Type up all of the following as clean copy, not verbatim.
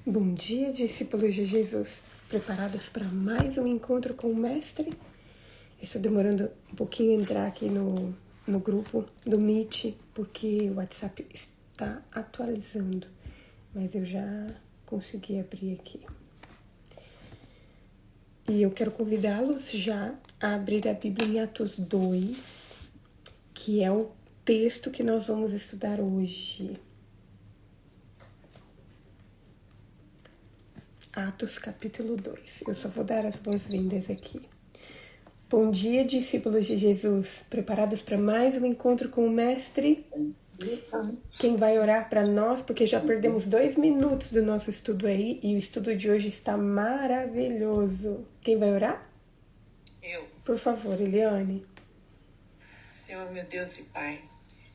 Bom dia, discípulos de Jesus, preparados para mais um encontro com o Mestre? Estou demorando um pouquinho a entrar aqui no grupo do Meet, porque o WhatsApp está atualizando, mas eu já consegui abrir aqui. E eu quero convidá-los já a abrir a Bíblia em Atos 2, que é o texto que nós vamos estudar hoje. Atos capítulo 2. Eu só vou dar as boas-vindas aqui. Bom dia, discípulos de Jesus, preparados para mais um encontro com o Mestre? Quem vai orar para nós, porque já perdemos 2 minutos do nosso estudo aí, e o estudo de hoje está maravilhoso. Quem vai orar? Eu. Por favor, Eliane. Senhor, meu Deus e Pai,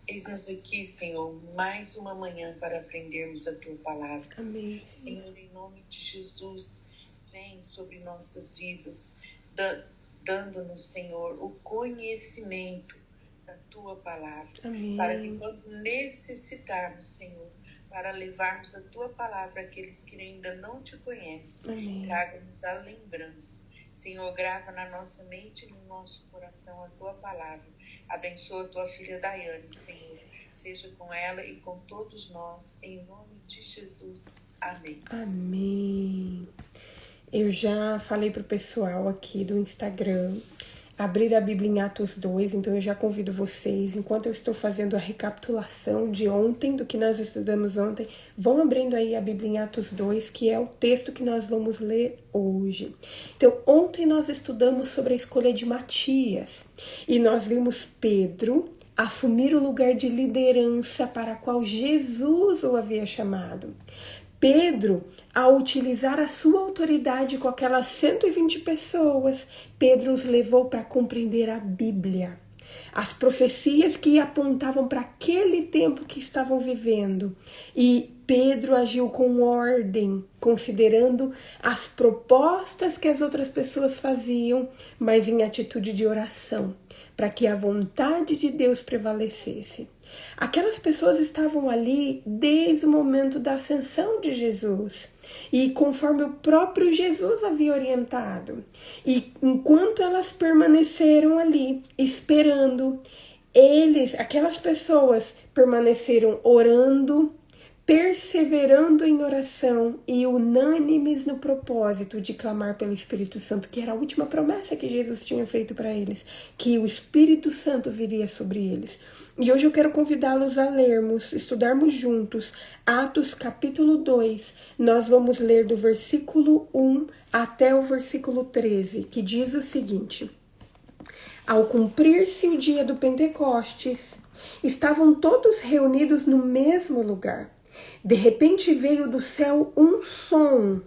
eis-nos aqui, Senhor, mais uma manhã para aprendermos a Tua Palavra. Amém. Senhor, em nome de Jesus, vem sobre nossas vidas, dando-nos, Senhor, o conhecimento da Tua Palavra. Amém. Para que quando necessitarmos, Senhor, para levarmos a Tua Palavra àqueles que ainda não Te conhecem, Amém. traga-nos a lembrança. Senhor, grava na nossa mente e no nosso coração a Tua Palavra. Abençoa a Tua filha Daiane, Senhor. Seja com ela e com todos nós, em nome de Jesus. Amém. Amém. Eu já falei pro pessoal aqui do Instagram abrir a Bíblia em Atos 2, então eu já convido vocês, enquanto eu estou fazendo a recapitulação de ontem, do que nós estudamos ontem, vão abrindo aí a Bíblia em Atos 2, que é o texto que nós vamos ler hoje. Então, ontem nós estudamos sobre a escolha de Matias, e nós vimos Pedro assumir o lugar de liderança para a qual Jesus o havia chamado. Pedro, ao utilizar a sua autoridade com aquelas 120 pessoas, Pedro os levou para compreender a Bíblia, as profecias que apontavam para aquele tempo que estavam vivendo. E Pedro agiu com ordem, considerando as propostas que as outras pessoas faziam, mas em atitude de oração, para que a vontade de Deus prevalecesse. Aquelas pessoas estavam ali desde o momento da ascensão de Jesus, e conforme o próprio Jesus havia orientado. E enquanto elas permaneceram ali, esperando, aquelas pessoas permaneceram orando, perseverando em oração e unânimes no propósito de clamar pelo Espírito Santo, que era a última promessa que Jesus tinha feito para eles, que o Espírito Santo viria sobre eles. E hoje eu quero convidá-los a estudarmos juntos Atos capítulo 2. Nós vamos ler do versículo 1 até o versículo 13, que diz o seguinte: Ao cumprir-se o dia do Pentecostes, estavam todos reunidos no mesmo lugar. De repente veio do céu um som,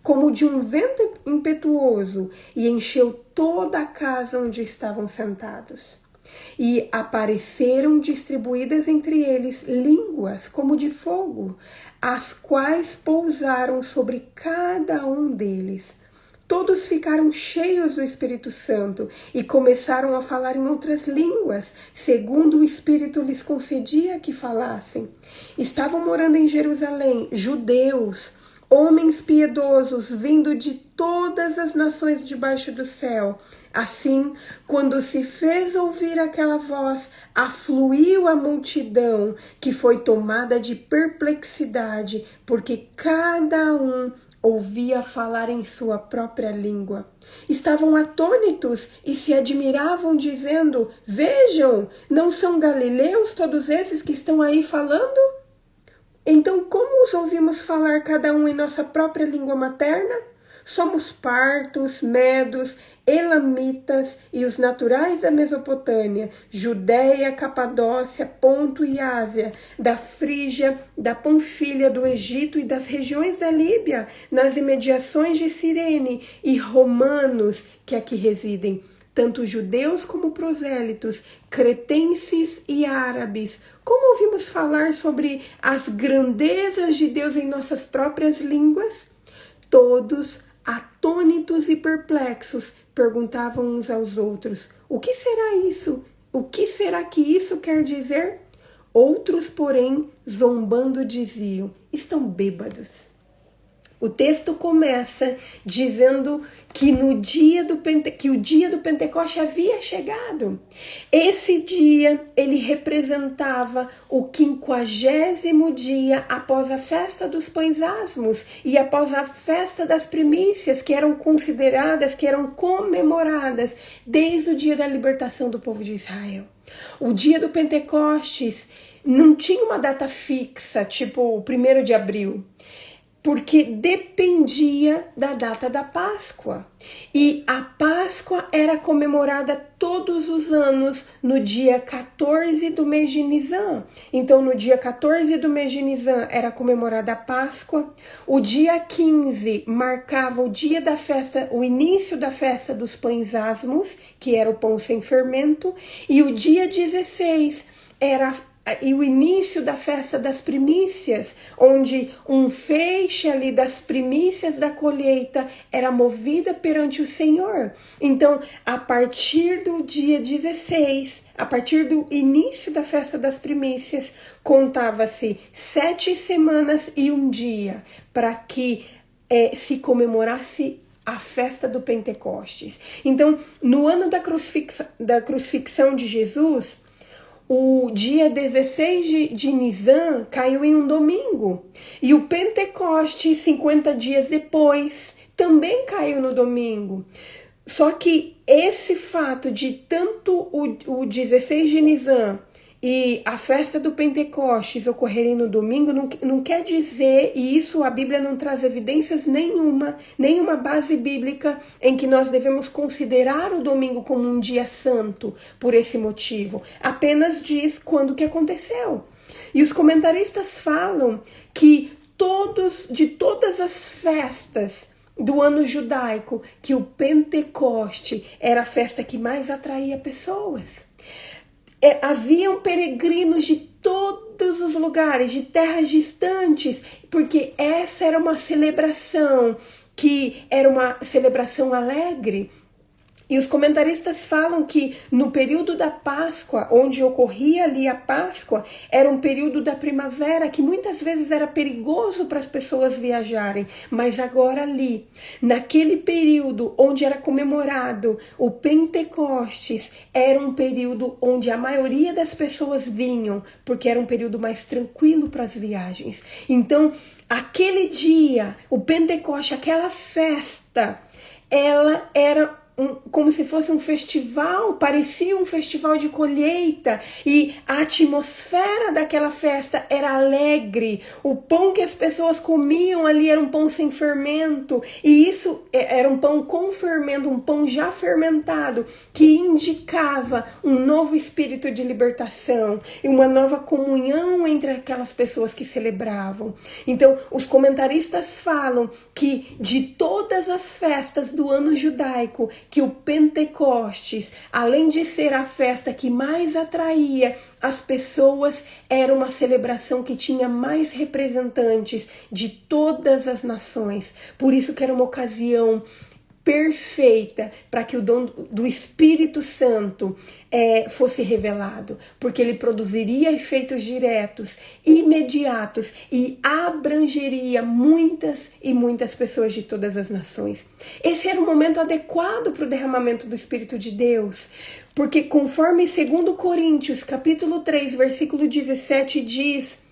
como de um vento impetuoso, e encheu toda a casa onde estavam sentados. E apareceram distribuídas entre eles línguas como de fogo, as quais pousaram sobre cada um deles. Todos ficaram cheios do Espírito Santo e começaram a falar em outras línguas, segundo o Espírito lhes concedia que falassem. Estavam morando em Jerusalém judeus, homens piedosos, vindo de todas as nações debaixo do céu. Assim, quando se fez ouvir aquela voz, afluiu a multidão, que foi tomada de perplexidade, porque cada um ouvia falar em sua própria língua. Estavam atônitos e se admiravam, dizendo: Vejam, não são galileus todos esses que estão aí falando? Então, como os ouvimos falar cada um em nossa própria língua materna? Somos partos, medos, elamitas e os naturais da Mesopotâmia, Judéia, Capadócia, Ponto e Ásia, da Frígia, da Panfilha, do Egito e das regiões da Líbia, nas imediações de Cirene, e romanos que aqui residem, tanto judeus como prosélitos, cretenses e árabes. Como ouvimos falar sobre as grandezas de Deus em nossas próprias línguas? Todos, atônitos e perplexos, perguntavam uns aos outros: O que será isso? O que será que isso quer dizer? Outros, porém, zombando, diziam: Estão bêbados. O texto começa dizendo que o dia do Pentecoste havia chegado. Esse dia, ele representava o 50º dia após a festa dos pães asmos e após a festa das primícias, que eram consideradas, que eram comemoradas desde o dia da libertação do povo de Israel. O dia do Pentecostes não tinha uma data fixa, tipo o 1º de abril, porque dependia da data da Páscoa. E a Páscoa era comemorada todos os anos no dia 14 do mês de Nisan. Então, no dia 14 do mês de Nisan era comemorada a Páscoa. O dia 15 marcava o dia da festa, o início da festa dos pães asmos, que era o pão sem fermento. E o dia 16 era o início da festa das primícias, onde um feixe ali das primícias da colheita era movida perante o Senhor. Então, a partir do dia 16, a partir do início da festa das primícias, contava-se 7 semanas e um dia para que se comemorasse a festa do Pentecostes. Então, no ano da crucifixão de Jesus, o dia 16 de Nisan caiu em um domingo. E o Pentecoste, 50 dias depois, também caiu no domingo. Só que esse fato de tanto o 16 de Nisan e a festa do Pentecostes ocorrerem no domingo não quer dizer, e isso a Bíblia não traz evidências nenhuma base bíblica em que nós devemos considerar o domingo como um dia santo por esse motivo. Apenas diz quando que aconteceu. E os comentaristas falam que de todas as festas do ano judaico, que o Pentecoste era a festa que mais atraía pessoas. Haviam peregrinos de todos os lugares, de terras distantes, porque essa era uma celebração que era uma celebração alegre. E os comentaristas falam que no período da Páscoa, onde ocorria ali a Páscoa, era um período da primavera que muitas vezes era perigoso para as pessoas viajarem. Mas agora ali, naquele período onde era comemorado o Pentecostes, era um período onde a maioria das pessoas vinham, porque era um período mais tranquilo para as viagens. Então, aquele dia, o Pentecoste, aquela festa, ela era como se fosse um festival, parecia um festival de colheita, e a atmosfera daquela festa era alegre. O pão que as pessoas comiam ali era um pão sem fermento, e isso era um pão com fermento, um pão já fermentado, que indicava um novo espírito de libertação e uma nova comunhão entre aquelas pessoas que celebravam. Então, os comentaristas falam que de todas as festas do ano judaico, que o Pentecostes, além de ser a festa que mais atraía as pessoas, era uma celebração que tinha mais representantes de todas as nações. Por isso que era uma ocasião perfeita para que o dom do Espírito Santo fosse revelado, porque ele produziria efeitos diretos, imediatos, e abrangeria muitas e muitas pessoas de todas as nações. Esse era o momento adequado para o derramamento do Espírito de Deus, porque conforme 2 Coríntios, capítulo 3, versículo 17 diz: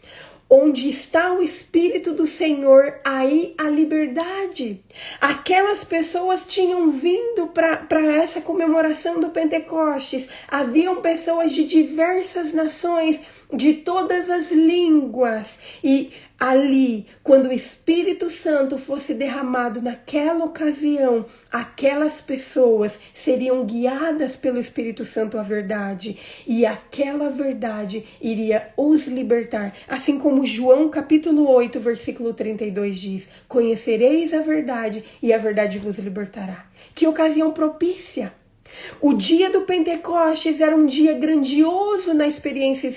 onde está o Espírito do Senhor, aí a liberdade. Aquelas pessoas tinham vindo para essa comemoração do Pentecostes. Haviam pessoas de diversas nações, de todas as línguas. E ali, quando o Espírito Santo fosse derramado naquela ocasião, aquelas pessoas seriam guiadas pelo Espírito Santo à verdade, e aquela verdade iria os libertar. Assim como João capítulo 8, versículo 32 diz: conhecereis a verdade e a verdade vos libertará. Que ocasião propícia! O dia do Pentecostes era um dia grandioso na experiência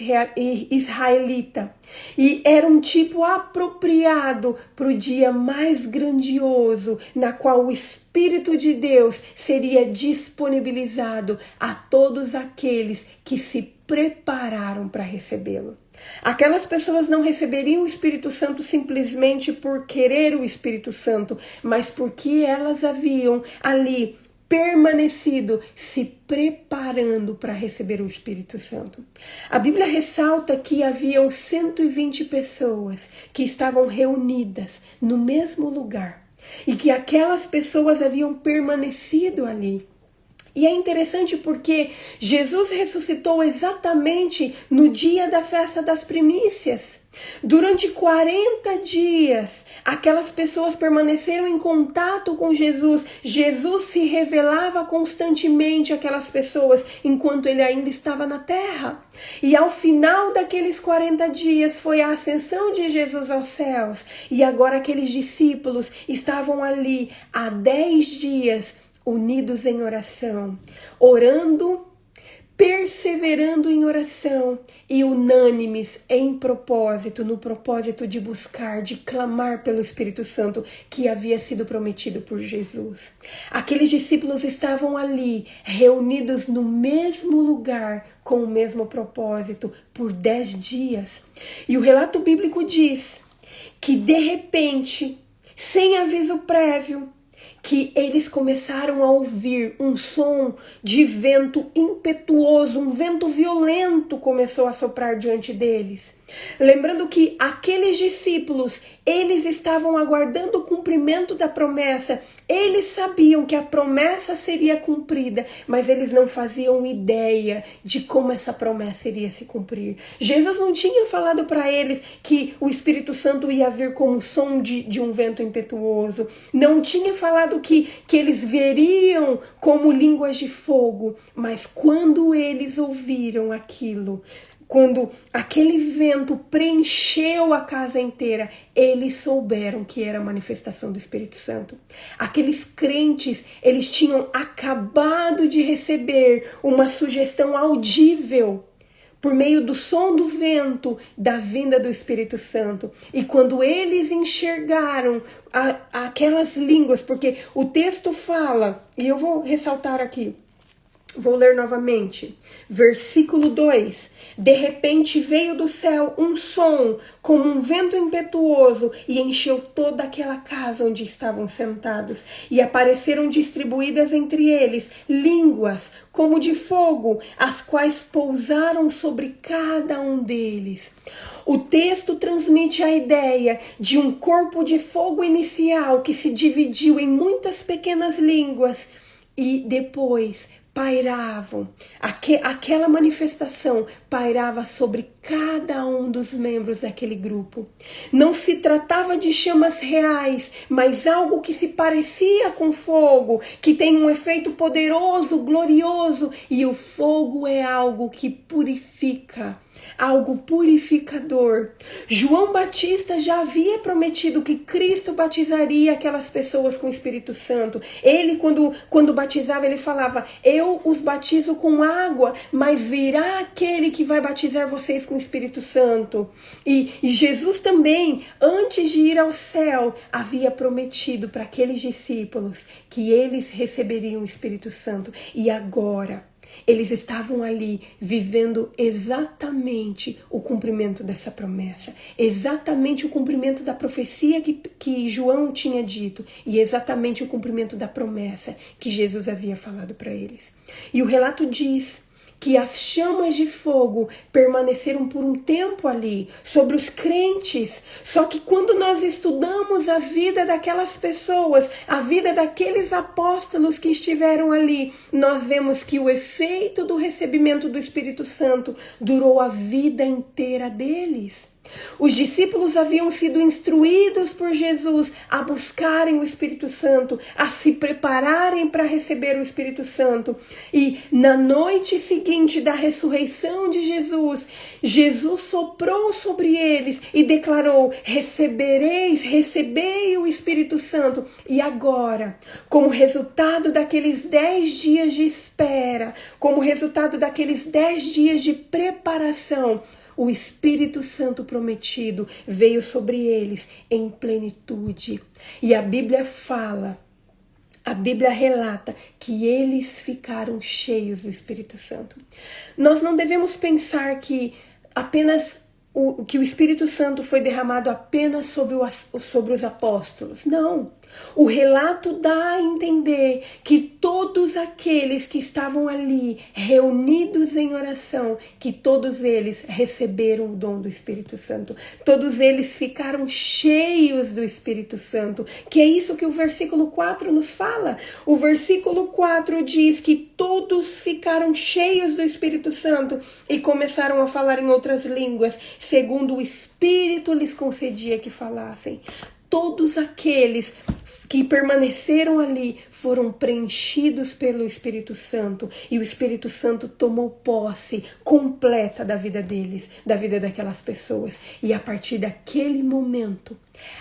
israelita e era um tipo apropriado para o dia mais grandioso na qual o Espírito de Deus seria disponibilizado a todos aqueles que se prepararam para recebê-lo. Aquelas pessoas não receberiam o Espírito Santo simplesmente por querer o Espírito Santo, mas porque elas haviam ali permanecido se preparando para receber o Espírito Santo. A Bíblia ressalta que haviam 120 pessoas que estavam reunidas no mesmo lugar e que aquelas pessoas haviam permanecido ali. E é interessante porque Jesus ressuscitou exatamente no dia da festa das primícias. Durante 40 dias, aquelas pessoas permaneceram em contato com Jesus. Jesus se revelava constantemente àquelas pessoas enquanto ele ainda estava na terra. E ao final daqueles 40 dias foi a ascensão de Jesus aos céus. E agora aqueles discípulos estavam ali há 10 dias, unidos em oração, orando, perseverando em oração e unânimes em propósito, no propósito de buscar, de clamar pelo Espírito Santo que havia sido prometido por Jesus. Aqueles discípulos estavam ali, reunidos no mesmo lugar, com o mesmo propósito, por 10 dias. E o relato bíblico diz que de repente, sem aviso prévio, que eles começaram a ouvir um som de vento impetuoso, um vento violento começou a soprar diante deles. Lembrando que aqueles discípulos, eles estavam aguardando o cumprimento da promessa. Eles sabiam que a promessa seria cumprida, mas eles não faziam ideia de como essa promessa iria se cumprir. Jesus não tinha falado para eles que o Espírito Santo ia vir como o som de um vento impetuoso. Não tinha falado que eles veriam como línguas de fogo. Mas quando eles ouviram aquilo, quando aquele vento preencheu a casa inteira, eles souberam que era a manifestação do Espírito Santo. Aqueles crentes, eles tinham acabado de receber uma sugestão audível por meio do som do vento da vinda do Espírito Santo. E quando eles enxergaram aquelas línguas, porque o texto fala, e eu vou ressaltar aqui, vou ler novamente, versículo 2. De repente veio do céu um som como um vento impetuoso e encheu toda aquela casa onde estavam sentados. E apareceram distribuídas entre eles línguas como de fogo, as quais pousaram sobre cada um deles. O texto transmite a ideia de um corpo de fogo inicial que se dividiu em muitas pequenas línguas e depois pairavam, aquela manifestação pairava sobre cada um dos membros daquele grupo. Não se tratava de chamas reais, mas algo que se parecia com fogo, que tem um efeito poderoso, glorioso, e o fogo é algo que purifica, algo purificador. João Batista já havia prometido que Cristo batizaria aquelas pessoas com o Espírito Santo. Ele, quando batizava, ele falava: eu os batizo com água, mas virá aquele que vai batizar vocês com o Espírito Santo. E Jesus também, antes de ir ao céu, havia prometido para aqueles discípulos que eles receberiam o Espírito Santo. E agora eles estavam ali vivendo exatamente o cumprimento dessa promessa, exatamente o cumprimento da profecia que João tinha dito e exatamente o cumprimento da promessa que Jesus havia falado para eles. E o relato diz que as chamas de fogo permaneceram por um tempo ali, sobre os crentes. Só que quando nós estudamos a vida daquelas pessoas, a vida daqueles apóstolos que estiveram ali, nós vemos que o efeito do recebimento do Espírito Santo durou a vida inteira deles. Os discípulos haviam sido instruídos por Jesus a buscarem o Espírito Santo, a se prepararem para receber o Espírito Santo. E na noite seguinte da ressurreição de Jesus, Jesus soprou sobre eles e declarou: recebei o Espírito Santo. E agora, como resultado daqueles 10 dias de espera, como resultado daqueles 10 dias de preparação, o Espírito Santo prometido veio sobre eles em plenitude. E a Bíblia relata que eles ficaram cheios do Espírito Santo. Nós não devemos pensar que o Espírito Santo foi derramado apenas sobre os apóstolos. Não. O relato dá a entender que todos aqueles que estavam ali reunidos em oração, que todos eles receberam o dom do Espírito Santo. Todos eles ficaram cheios do Espírito Santo, que é isso que o versículo 4 nos fala. O versículo 4 diz que todos ficaram cheios do Espírito Santo e começaram a falar em outras línguas, segundo o Espírito lhes concedia que falassem. Todos aqueles que permaneceram ali foram preenchidos pelo Espírito Santo, e o Espírito Santo tomou posse completa da vida deles, da vida daquelas pessoas. E a partir daquele momento,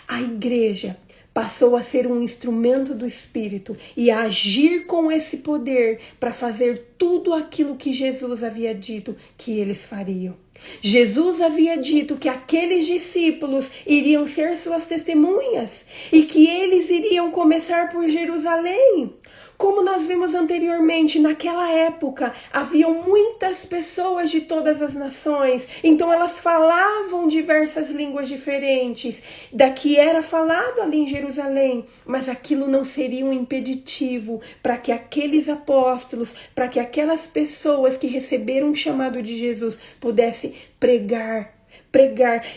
a igreja passou a ser um instrumento do Espírito e a agir com esse poder para fazer tudo aquilo que Jesus havia dito que eles fariam. Jesus havia dito que aqueles discípulos iriam ser suas testemunhas e que eles iriam começar por Jerusalém. Como nós vimos anteriormente, naquela época, haviam muitas pessoas de todas as nações, então elas falavam diversas línguas diferentes da que era falado ali em Jerusalém, mas aquilo não seria um impeditivo para que aqueles apóstolos, para que aquelas pessoas que receberam o chamado de Jesus pudessem pregar,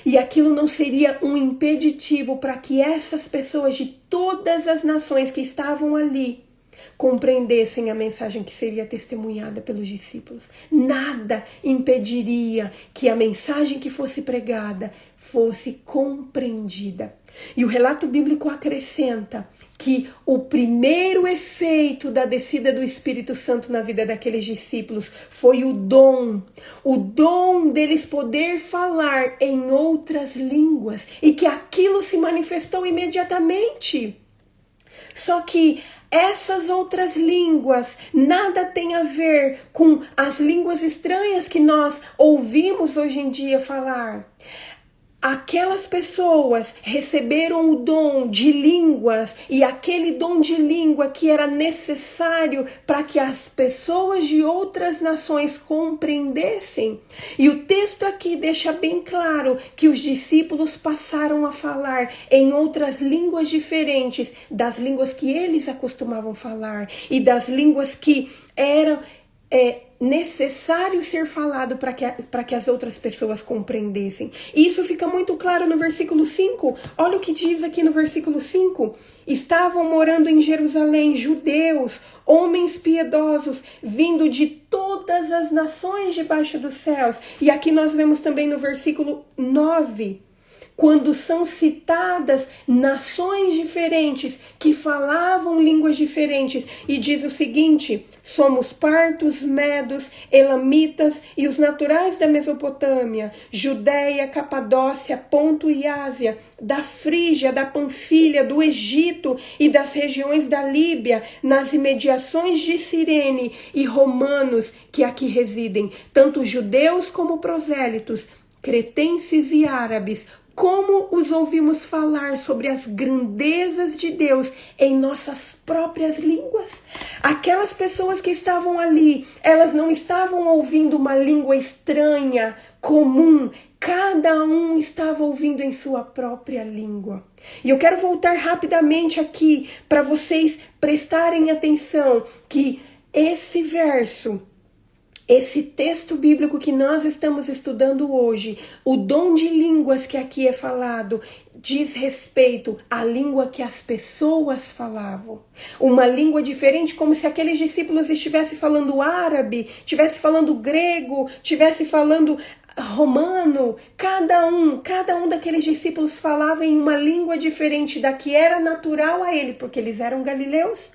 e aquilo não seria um impeditivo para que essas pessoas de todas as nações que estavam ali compreendessem a mensagem que seria testemunhada pelos discípulos. Nada impediria que a mensagem que fosse pregada fosse compreendida. E o relato bíblico acrescenta que o primeiro efeito da descida do Espírito Santo na vida daqueles discípulos foi o dom deles poder falar em outras línguas, e que aquilo se manifestou imediatamente. Só que essas outras línguas nada tem a ver com as línguas estranhas que nós ouvimos hoje em dia falar. Aquelas pessoas receberam o dom de línguas, e aquele dom de língua que era necessário para que as pessoas de outras nações compreendessem. E o texto aqui deixa bem claro que os discípulos passaram a falar em outras línguas diferentes das línguas que eles acostumavam falar e das línguas que eram necessário ser falado para que as outras pessoas compreendessem. E isso fica muito claro no versículo 5. Olha o que diz aqui no versículo 5. Estavam morando em Jerusalém judeus, homens piedosos, vindo de todas as nações debaixo dos céus. E aqui nós vemos também no versículo 9, quando são citadas nações diferentes que falavam línguas diferentes, e diz o seguinte: somos partos, medos, elamitas e os naturais da Mesopotâmia, Judéia, Capadócia, Ponto e Ásia, da Frígia, da Panfilha, do Egito e das regiões da Líbia, nas imediações de Cirene, e romanos que aqui residem, tanto judeus como prosélitos, cretenses e árabes. Como os ouvimos falar sobre as grandezas de Deus em nossas próprias línguas? Aquelas pessoas que estavam ali, elas não estavam ouvindo uma língua estranha, comum. Cada um estava ouvindo em sua própria língua. E eu quero voltar rapidamente aqui para vocês prestarem atenção que esse verso, esse texto bíblico que nós estamos estudando hoje, o dom de línguas que aqui é falado, diz respeito à língua que as pessoas falavam. Uma língua diferente, como se aqueles discípulos estivessem falando árabe, estivessem falando grego, estivessem falando romano, cada um daqueles discípulos falava em uma língua diferente da que era natural a ele, porque eles eram galileus.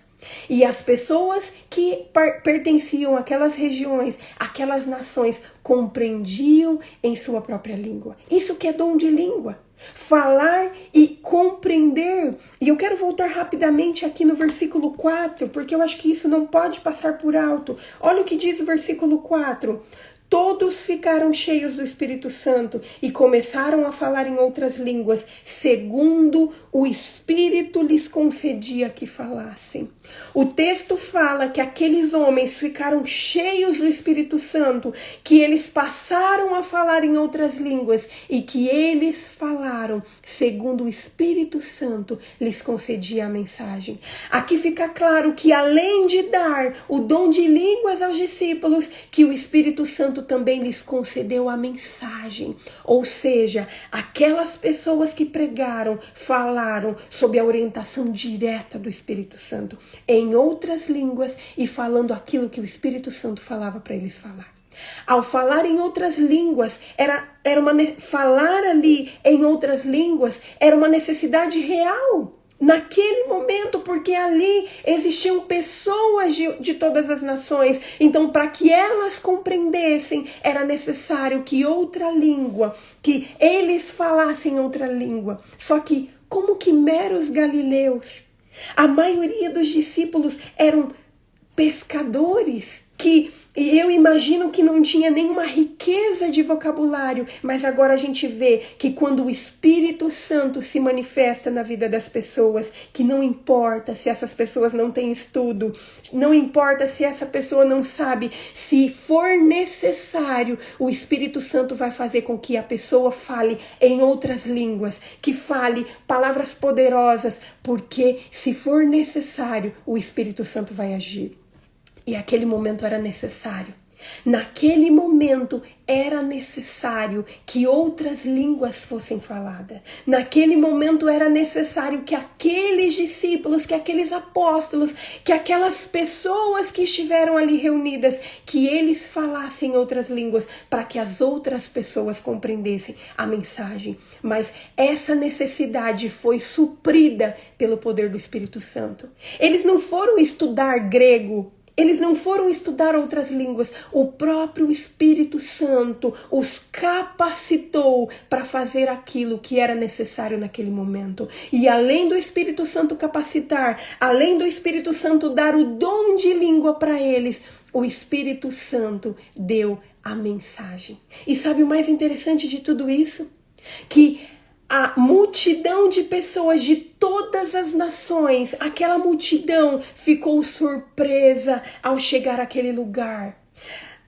E as pessoas que pertenciam àquelas regiões, àquelas nações, compreendiam em sua própria língua. Isso que é dom de língua. Falar e compreender. E eu quero voltar rapidamente aqui no versículo 4, porque eu acho que isso não pode passar por alto. Olha o que diz o versículo 4. Todos ficaram cheios do Espírito Santo e começaram a falar em outras línguas, segundo o Espírito lhes concedia que falassem. O texto fala que aqueles homens ficaram cheios do Espírito Santo, que eles passaram a falar em outras línguas e que eles falaram segundo o Espírito Santo lhes concedia a mensagem. Aqui fica claro que além de dar o dom de línguas aos discípulos, que o Espírito Santo também lhes concedeu a mensagem. Ou seja, aquelas pessoas que pregaram, falaram sob a orientação direta do Espírito Santo, em outras línguas e falando aquilo que o Espírito Santo falava para eles falar. Ao falar em outras línguas, falar ali em outras línguas era uma necessidade real. Naquele momento, porque ali existiam pessoas de todas as nações. Então, para que elas compreendessem, era necessário que outra língua, que eles falassem outra língua. Só que, como que meros galileus, a maioria dos discípulos eram pescadores, e eu imagino que não tinha nenhuma riqueza de vocabulário, mas agora a gente vê que quando o Espírito Santo se manifesta na vida das pessoas, que não importa se essas pessoas não têm estudo, não importa se essa pessoa não sabe, se for necessário, o Espírito Santo vai fazer com que a pessoa fale em outras línguas, que fale palavras poderosas, porque se for necessário, o Espírito Santo vai agir. E aquele momento era necessário. Naquele momento era necessário que outras línguas fossem faladas. Naquele momento era necessário que aqueles discípulos, que aqueles apóstolos, que aquelas pessoas que estiveram ali reunidas, que eles falassem outras línguas para que as outras pessoas compreendessem a mensagem. Mas essa necessidade foi suprida pelo poder do Espírito Santo. Eles não foram estudar grego. Eles não foram estudar outras línguas. O próprio Espírito Santo os capacitou para fazer aquilo que era necessário naquele momento. E além do Espírito Santo capacitar, além do Espírito Santo dar o dom de língua para eles, o Espírito Santo deu a mensagem. E sabe o mais interessante de tudo isso? Que a multidão de pessoas de todas as nações, aquela multidão ficou surpresa ao chegar àquele lugar.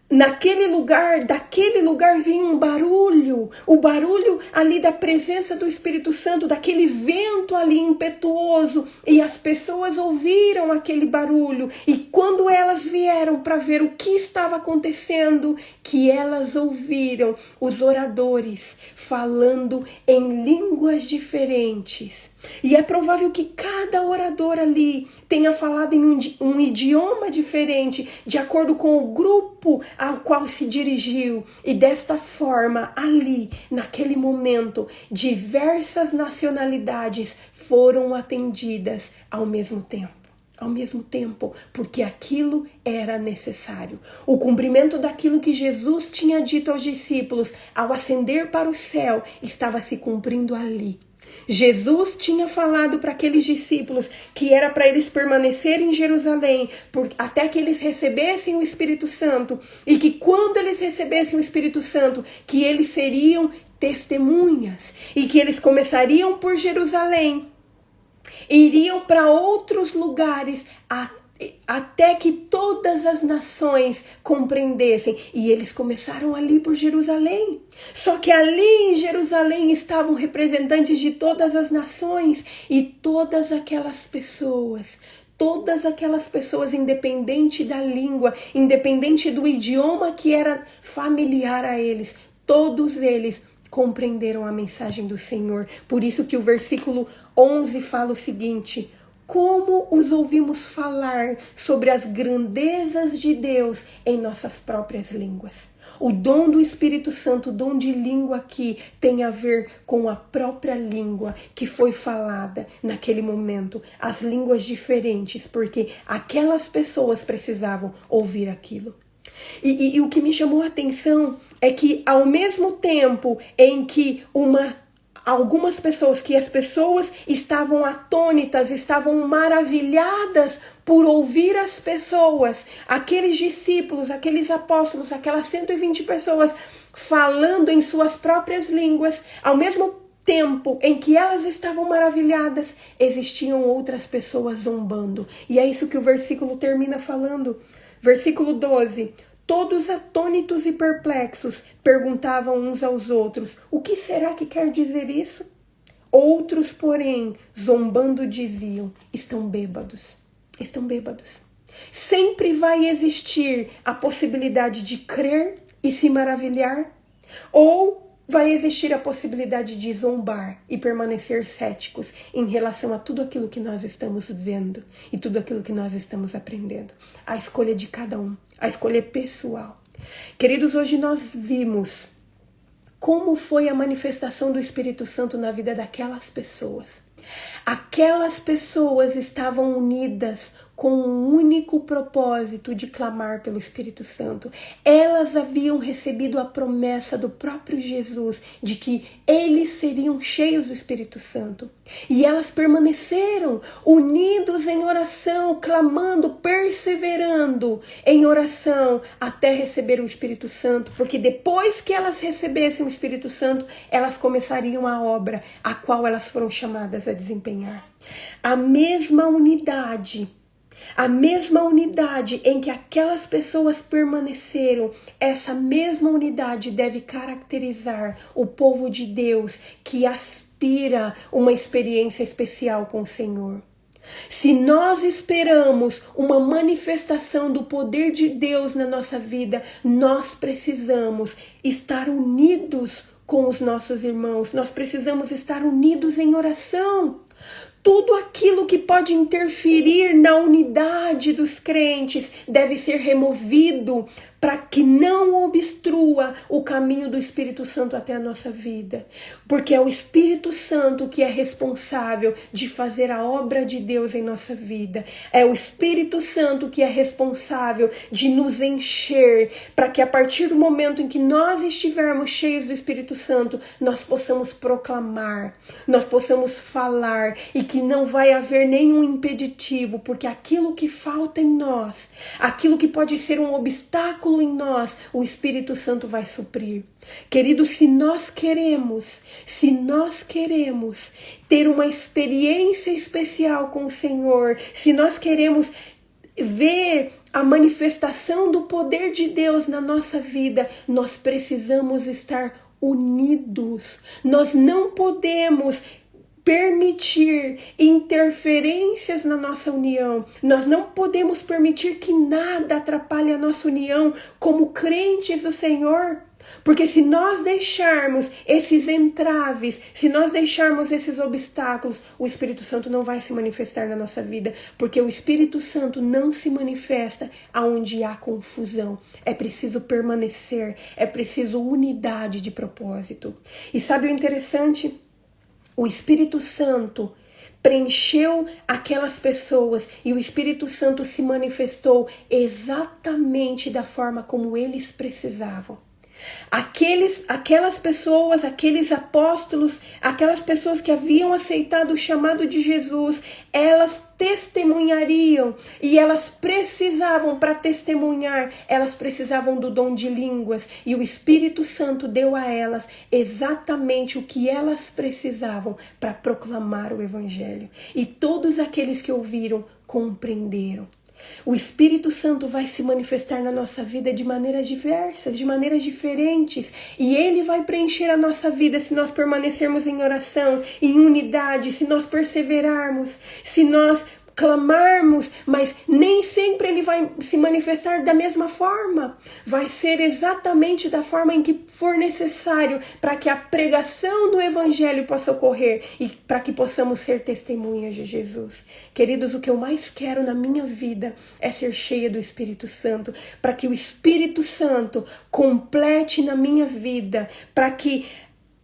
Daquele lugar vinha um barulho, o barulho ali da presença do Espírito Santo, daquele vento ali impetuoso, e as pessoas ouviram aquele barulho, e quando elas vieram para ver o que estava acontecendo, que elas ouviram os oradores falando em línguas diferentes. E é provável que cada orador ali tenha falado em um idioma diferente, de acordo com o grupo ao qual se dirigiu. E desta forma, ali, naquele momento, diversas nacionalidades foram atendidas ao mesmo tempo. Ao mesmo tempo, porque aquilo era necessário. O cumprimento daquilo que Jesus tinha dito aos discípulos ao ascender para o céu estava se cumprindo ali. Jesus tinha falado para aqueles discípulos que era para eles permanecerem em Jerusalém até que eles recebessem o Espírito Santo, e que quando eles recebessem o Espírito Santo, que eles seriam testemunhas, e que eles começariam por Jerusalém, iriam para outros lugares até que todas as nações compreendessem. E eles começaram ali por Jerusalém. Só que ali em Jerusalém estavam representantes de todas as nações, e todas aquelas pessoas, independente da língua, independente do idioma que era familiar a eles, todos eles compreenderam a mensagem do Senhor. Por isso que o versículo 11 fala o seguinte: como os ouvimos falar sobre as grandezas de Deus em nossas próprias línguas. O dom do Espírito Santo, o dom de língua aqui, tem a ver com a própria língua que foi falada naquele momento. As línguas diferentes, porque aquelas pessoas precisavam ouvir aquilo. E o que me chamou a atenção é que ao mesmo tempo em que algumas pessoas, que as pessoas estavam atônitas, estavam maravilhadas por ouvir as pessoas, aqueles discípulos, aqueles apóstolos, aquelas 120 pessoas falando em suas próprias línguas, ao mesmo tempo em que elas estavam maravilhadas, existiam outras pessoas zombando. E é isso que o versículo termina falando. Versículo 12. Todos atônitos e perplexos perguntavam uns aos outros: o que será que quer dizer isso? Outros, porém, zombando diziam: estão bêbados. Estão bêbados. Sempre vai existir a possibilidade de crer e se maravilhar, ou vai existir a possibilidade de zombar e permanecer céticos em relação a tudo aquilo que nós estamos vendo e tudo aquilo que nós estamos aprendendo. A escolha de cada um, a escolha pessoal. Queridos, hoje nós vimos como foi a manifestação do Espírito Santo na vida daquelas pessoas. Aquelas pessoas estavam unidas com um único propósito de clamar pelo Espírito Santo. Elas haviam recebido a promessa do próprio Jesus de que eles seriam cheios do Espírito Santo. E elas permaneceram unidos em oração, clamando, perseverando em oração até receber o Espírito Santo, porque depois que elas recebessem o Espírito Santo, elas começariam a obra a qual elas foram chamadas a desempenhar. A mesma unidade em que aquelas pessoas permaneceram, essa mesma unidade deve caracterizar o povo de Deus que aspira uma experiência especial com o Senhor. Se nós esperamos uma manifestação do poder de Deus na nossa vida, nós precisamos estar unidos com os nossos irmãos, nós precisamos estar unidos em oração. Tudo aquilo que pode interferir na unidade dos crentes deve ser removido para que não obstrua o caminho do Espírito Santo até a nossa vida. Porque é o Espírito Santo que é responsável de fazer a obra de Deus em nossa vida. É o Espírito Santo que é responsável de nos encher, para que a partir do momento em que nós estivermos cheios do Espírito Santo, nós possamos proclamar, nós possamos falar, e que não vai haver nenhum impeditivo, porque aquilo que falta em nós, aquilo que pode ser um obstáculo em nós, o Espírito Santo vai suprir. Queridos, se nós queremos ter uma experiência especial com o Senhor, se nós queremos ver a manifestação do poder de Deus na nossa vida, nós precisamos estar unidos. Nós não podemos permitir interferências na nossa união. Nós não podemos permitir que nada atrapalhe a nossa união como crentes do Senhor. Porque se nós deixarmos esses entraves, se nós deixarmos esses obstáculos, o Espírito Santo não vai se manifestar na nossa vida. Porque o Espírito Santo não se manifesta aonde há confusão. É preciso permanecer, é preciso unidade de propósito. E sabe o interessante? O Espírito Santo preencheu aquelas pessoas e o Espírito Santo se manifestou exatamente da forma como eles precisavam. Aquelas pessoas, aqueles apóstolos, aquelas pessoas que haviam aceitado o chamado de Jesus, elas testemunhariam e elas precisavam, para testemunhar, elas precisavam do dom de línguas, e o Espírito Santo deu a elas exatamente o que elas precisavam para proclamar o Evangelho. E todos aqueles que ouviram compreenderam. O Espírito Santo vai se manifestar na nossa vida de maneiras diversas, de maneiras diferentes. E Ele vai preencher a nossa vida se nós permanecermos em oração, em unidade, se nós perseverarmos, se nós clamarmos, mas nem sempre ele vai se manifestar da mesma forma. Vai ser exatamente da forma em que for necessário para que a pregação do Evangelho possa ocorrer e para que possamos ser testemunhas de Jesus. Queridos, o que eu mais quero na minha vida é ser cheia do Espírito Santo, para que o Espírito Santo complete na minha vida, para que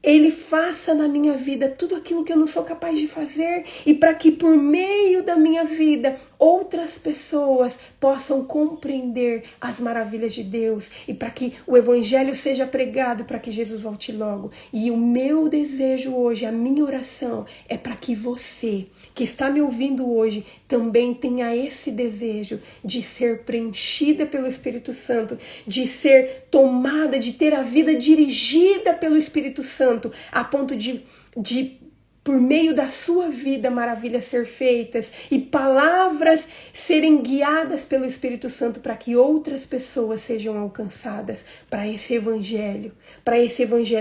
Ele faça na minha vida tudo aquilo que eu não sou capaz de fazer e para que por meio da minha vida outras pessoas possam compreender as maravilhas de Deus e para que o Evangelho seja pregado, para que Jesus volte logo. E o meu desejo hoje, a minha oração é para que você que está me ouvindo hoje também tenha esse desejo de ser preenchida pelo Espírito Santo, de ser tomada, de ter a vida dirigida pelo Espírito Santo, a ponto de por meio da sua vida, maravilhas ser feitas e palavras serem guiadas pelo Espírito Santo para que outras pessoas sejam alcançadas para esse evangelho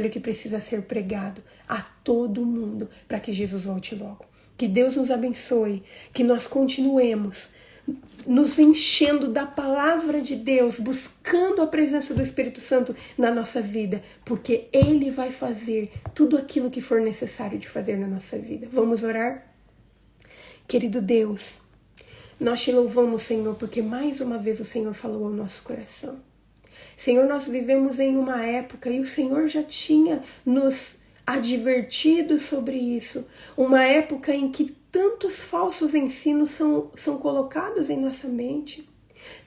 que precisa ser pregado a todo mundo para que Jesus volte logo. Que Deus nos abençoe, que nós continuemos nos enchendo da palavra de Deus, buscando a presença do Espírito Santo na nossa vida, porque Ele vai fazer tudo aquilo que for necessário de fazer na nossa vida. Vamos orar? Querido Deus, nós te louvamos, Senhor, porque mais uma vez o Senhor falou ao nosso coração. Senhor, nós vivemos em uma época, e o Senhor já tinha nos advertido sobre isso, uma época em que tantos falsos ensinos são colocados em nossa mente.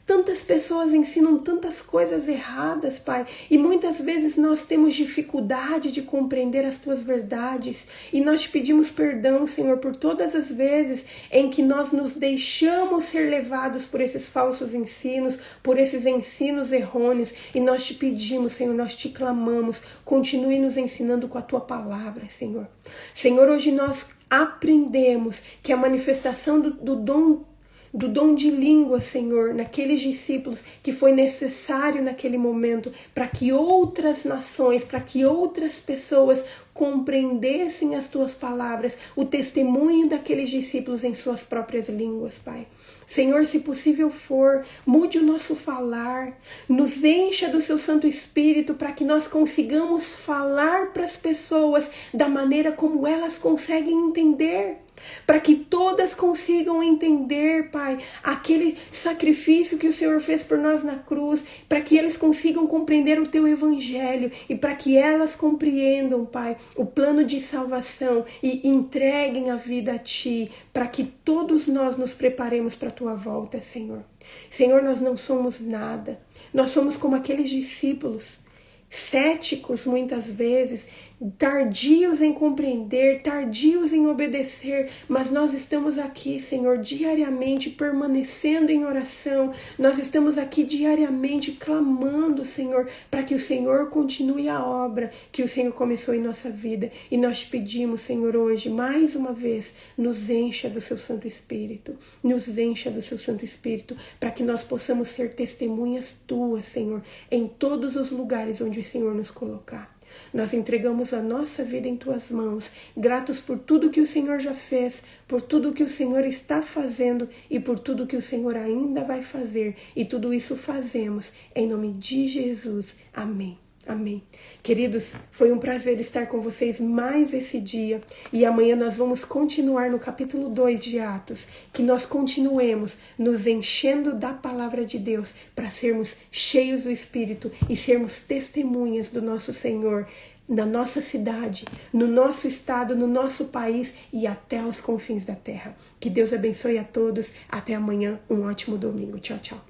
Tantas pessoas ensinam tantas coisas erradas, Pai, e muitas vezes nós temos dificuldade de compreender as Tuas verdades, e nós te pedimos perdão, Senhor, por todas as vezes em que nós nos deixamos ser levados por esses falsos ensinos, por esses ensinos errôneos, e nós te pedimos, Senhor, nós te clamamos, continue nos ensinando com a Tua palavra, Senhor. Senhor, hoje nós aprendemos que a manifestação do dom de língua, Senhor, naqueles discípulos, que foi necessário naquele momento para que outras nações, para que outras pessoas compreendessem as Tuas palavras, o testemunho daqueles discípulos em suas próprias línguas, Pai. Senhor, se possível for, mude o nosso falar, nos encha do Seu Santo Espírito para que nós consigamos falar para as pessoas da maneira como elas conseguem entender. Para que todas consigam entender, Pai, aquele sacrifício que o Senhor fez por nós na cruz, para que eles consigam compreender o Teu Evangelho e para que elas compreendam, Pai, o plano de salvação e entreguem a vida a Ti, para que todos nós nos preparemos para a Tua volta, Senhor. Senhor, nós não somos nada, nós somos como aqueles discípulos, céticos muitas vezes, tardios em compreender, tardios em obedecer, mas nós estamos aqui, Senhor, diariamente permanecendo em oração, nós estamos aqui diariamente clamando, Senhor, para que o Senhor continue a obra que o Senhor começou em nossa vida, e nós te pedimos, Senhor, hoje, mais uma vez, nos encha do Seu Santo Espírito, nos encha do Seu Santo Espírito, para que nós possamos ser testemunhas Tuas, Senhor, em todos os lugares onde o Senhor nos colocar. Nós entregamos a nossa vida em Tuas mãos, gratos por tudo que o Senhor já fez, por tudo que o Senhor está fazendo e por tudo que o Senhor ainda vai fazer. E tudo isso fazemos em nome de Jesus. Amém. Amém. Queridos, foi um prazer estar com vocês mais esse dia, e amanhã nós vamos continuar no capítulo 2 de Atos, que nós continuemos nos enchendo da palavra de Deus para sermos cheios do Espírito e sermos testemunhas do nosso Senhor na nossa cidade, no nosso estado, no nosso país e até os confins da terra. Que Deus abençoe a todos. Até amanhã. Um ótimo domingo. Tchau, tchau.